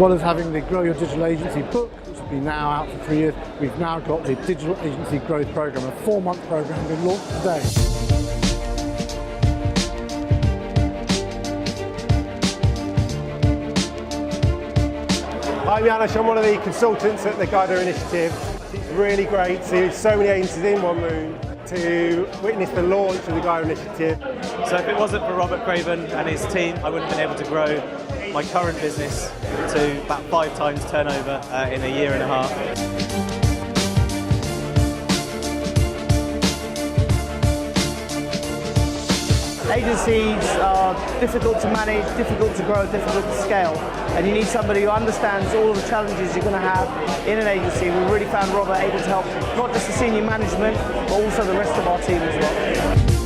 well as having the Grow Your Digital Agency book, which has been now out for 3 years, we've now got the Digital Agency Growth Programme, a 4-month programme being launched today. I'm Janusz, I'm one of the consultants at the GYDA initiative. It's really great to see so many agencies in one room to witness the launch of the GYDA initiative. So if it wasn't for Robert Craven and his team, I wouldn't have been able to grow my current business to about 5 times turnover in a year and a half. Agencies are difficult to manage, difficult to grow, difficult to scale, and you need somebody who understands all of the challenges you're going to have in an agency. We really found Robert able to help not just the senior management, but also the rest of our team as well.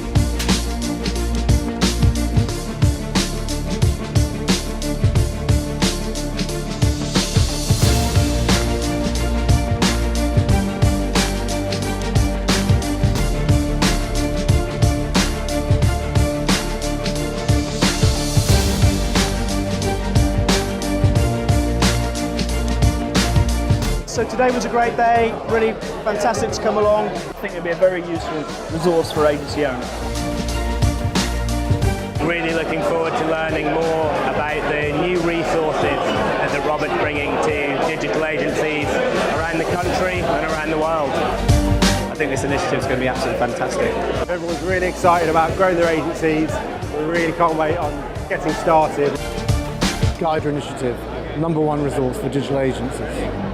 So today was a great day, really fantastic to come along. I think it'll be a very useful resource for agency owners. Really looking forward to learning more about the new resources that Robert's bringing to digital agencies around the country and around the world. I think this initiative is going to be absolutely fantastic. Everyone's really excited about growing their agencies. We really can't wait on getting started. GYDA initiative, #1 resource for digital agencies.